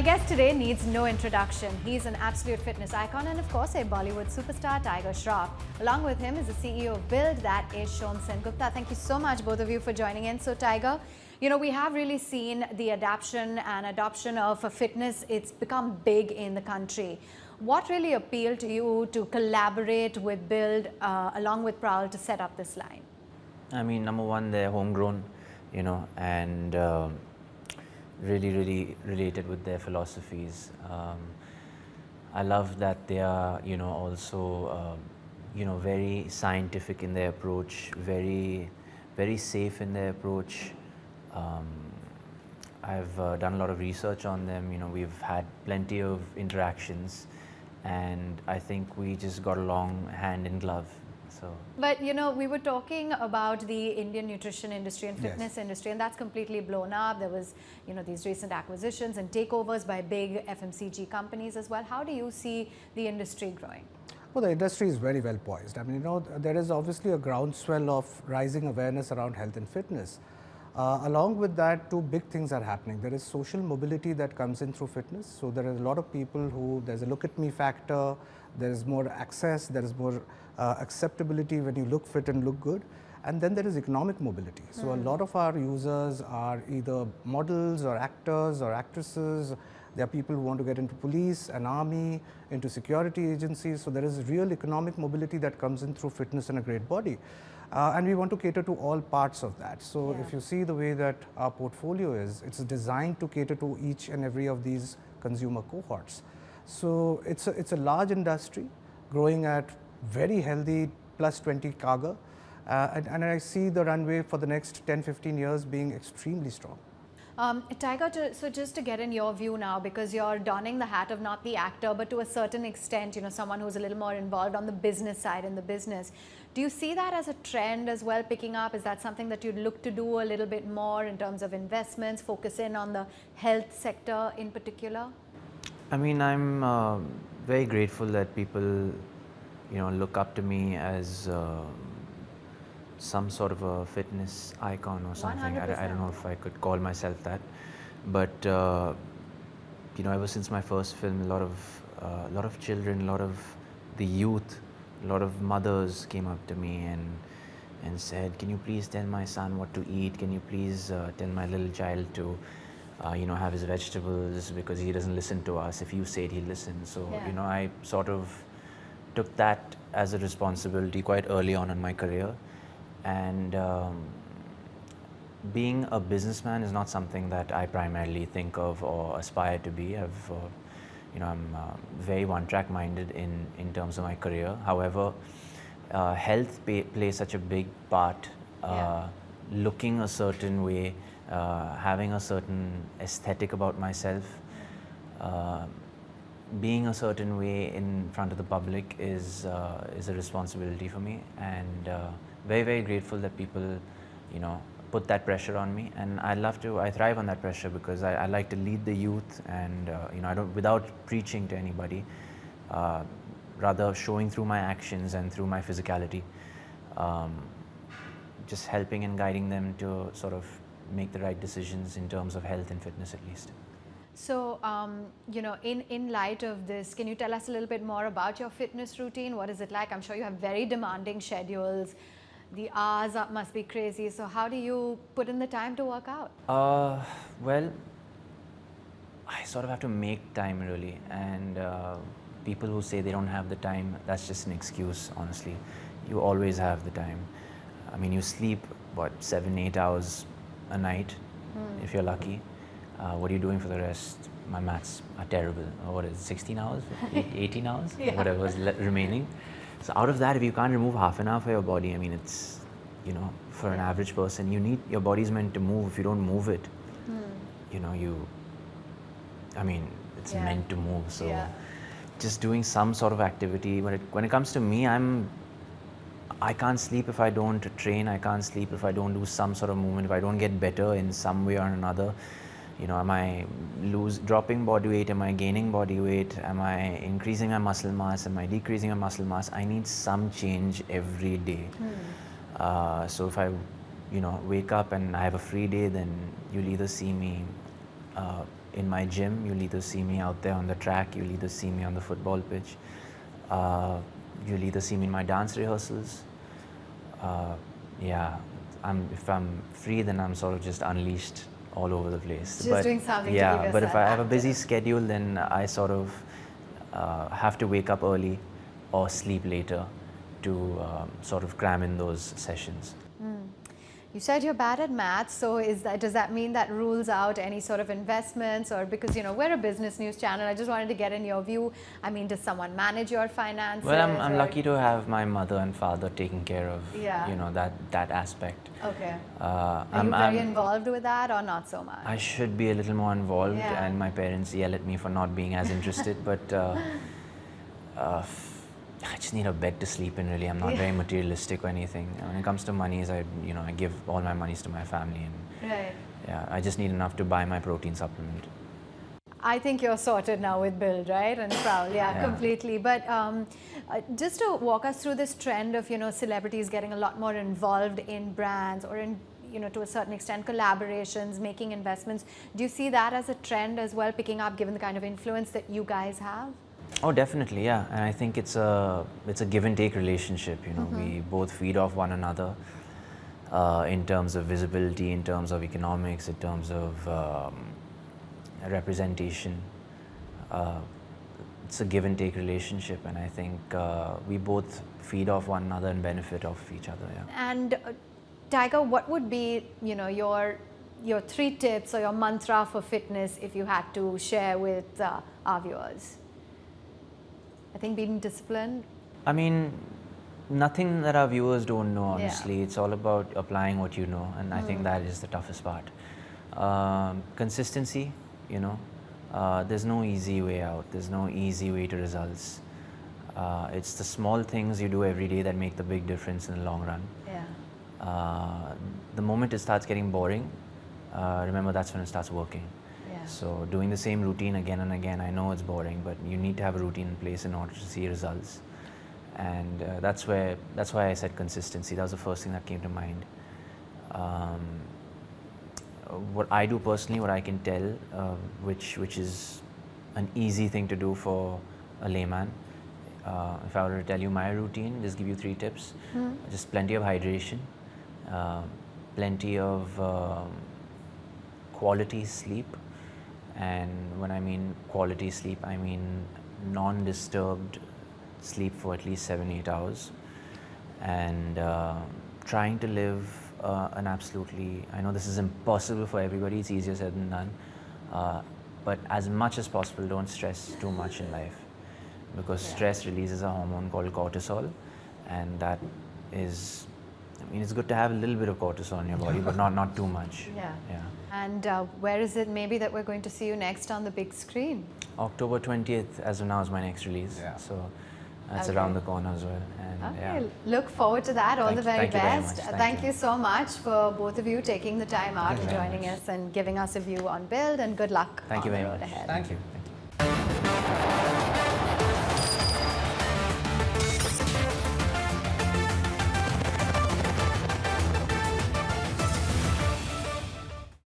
guest today needs no introduction. He's an absolute fitness icon and of course a Bollywood superstar, Tiger Shroff. Along with him is the CEO of Build, that is Soumava Sengupta. Thank you so much both of you for joining in. So Tiger, you know, we have really seen the adoption of fitness. It's become big in the country. What really appealed to you to collaborate with Build along with Prowl to set up this line? I mean, number one, they're homegrown, you know, and really related with their philosophies. I love that they are, you know, also, very scientific in their approach, very safe in their approach. I've done a lot of research on them. You know, we've had plenty of interactions, and I think we just got along hand in glove. So. But you know, we were talking about the Indian nutrition industry and fitness industry, and that's completely blown up. There was, you know, these recent acquisitions and takeovers by big FMCG companies as well. How do you see the industry growing? Well, the industry is very well poised. I mean, you know, there is obviously a groundswell of rising awareness around health and fitness. Along with that, two big things are happening. There is social mobility that comes in through fitness. So there are a lot of people who, there's a look at me factor, there is more access, there is more acceptability when you look fit and look good. And then there is economic mobility. So a lot of our users are either models or actors or actresses. There are people who want to get into police and army, into security agencies. So there is real economic mobility that comes in through fitness and a great body. And we want to cater to all parts of that. So if you see the way that our portfolio is, it's designed to cater to each and every of these consumer cohorts. So it's a large industry growing at very healthy plus 20 CAGR. And I see the runway for the next 10-15 years being extremely strong. Tiger, so just to get in your view now, because you're donning the hat of not the actor, but to a certain extent, you know, someone who's a little more involved on the business side in the business. Do you see that as a trend as well picking up? Is that something that you'd look to do a little bit more in terms of investments, focus in on the health sector in particular? I mean, I'm very grateful that people, you know, look up to me as some sort of a fitness icon or something. I don't know if I could call myself that, but you know, ever since my first film, a lot of children, a lot of the youth, a lot of mothers came up to me and said, "Can you please tell my son what to eat? Can you please tell my little child to you know, have his vegetables, because he doesn't listen to us. If you say it, he'll listen." So you know, I sort of took that as a responsibility quite early on in my career. And being a businessman is not something that I primarily think of or aspire to be. You know, I'm very one-track minded in terms of my career. However, health plays such a big part. Looking a certain way, having a certain aesthetic about myself, being a certain way in front of the public is a responsibility for me, and very grateful that people, you know, put that pressure on me, and I thrive on that pressure, because I like to lead the youth, and you know, I don't, without preaching to anybody, rather showing through my actions and through my physicality, just helping and guiding them to sort of make the right decisions in terms of health and fitness, at least. So, you know, in light of this, can you tell us a little bit more about your fitness routine? What is it like? I'm sure you have very demanding schedules. The hours up must be crazy. So how do you put in the time to work out? Well, I sort of have to make time, really. And people who say they don't have the time, that's just an excuse, honestly. You always have the time. I mean, you sleep, what, 7-8 hours a night, if you're lucky. What are you doing for the rest? My maths are terrible. What is it, 16 hours, 18 hours, whatever is remaining. So out of that, if you can't remove half an hour for your body, I mean, it's, you know, for an average person, your body's meant to move. If you don't move it, you know, I mean, it's meant to move. So just doing some sort of activity. When it comes to me, I can't sleep if I don't train. I can't sleep if I don't do some sort of movement, if I don't get better in some way or another. You know, am I dropping body weight? Am I gaining body weight? Am I increasing my muscle mass? Am I decreasing my muscle mass? I need some change every day. So if I, you know, wake up and I have a free day, then you'll either see me in my gym, you'll either see me out there on the track, you'll either see me on the football pitch, you'll either see me in my dance rehearsals. Yeah, if I'm free, then I'm sort of just unleashed all over the place. Just doing something to keep but if yourself I have a active. busy schedule, then I sort of have to wake up early or sleep later to sort of cram in those sessions. You said you're bad at maths, so does that mean that rules out any sort of investments? Or because, you know, we're a business news channel, I just wanted to get in your view. I mean, does someone manage your finances? Well, I'm lucky to have my mother and father taking care of, Yeah. you know, that aspect. Okay. Are Are you very involved with that or not so much? I should be a little more involved, Yeah. and my parents yell at me for not being as interested, but I just need a bed to sleep in, really. I'm not very materialistic or anything. When it comes to monies, I give all my monies to my family, and Right. yeah, I just need enough to buy my protein supplement. I think you're sorted now with Build, right? And Prowl, yeah, completely. But just to walk us through this trend of, you know, celebrities getting a lot more involved in brands or in, you know, to a certain extent, collaborations, making investments. Do you see that as a trend as well, picking up given the kind of influence that you guys have? Oh, definitely, yeah. And I think it's a give and take relationship. You know, we both feed off one another in terms of visibility, in terms of economics, in terms of representation. It's a give and take relationship, and I think we both feed off one another and benefit off each other. Yeah. And Tiger, what would be, you know, your 3 tips or your mantra for fitness if you had to share with our viewers? I think being disciplined. I mean, nothing that our viewers don't know, honestly. It's all about applying what you know, and I think that is the toughest part. Consistency, you know. There's no easy way out. There's no easy way to results. It's the small things you do every day that make the big difference in the long run. Yeah. The moment it starts getting boring, remember that's when it starts working. Yeah. So doing the same routine again and again, I know it's boring, but you need to have a routine in place in order to see results. And that's why I said consistency. That was the first thing that came to mind. What I do personally, what I can tell, which is an easy thing to do for a layman. If I were to tell you my routine, just give you 3 tips. Just plenty of hydration, plenty of quality sleep, and when I mean quality sleep, I mean non-disturbed sleep for at least 7-8 hours, and trying to live an absolutely, I know this is impossible for everybody, it's easier said than done, but as much as possible, don't stress too much in life, because stress releases a hormone called cortisol, and that is, I mean, it's good to have a little bit of cortisol in your body, but not too much. Yeah. Yeah. And where is it maybe that we're going to see you next on the big screen? October 20th, as of now, is my next release. Yeah. So that's Okay. around the corner as well. And Okay, look forward to that. All the very Thank you very best. much. Thank you so much for both of you taking the time out and very joining us and giving us a view on Build, and good luck Thank you on very the road much. ahead. Thank you.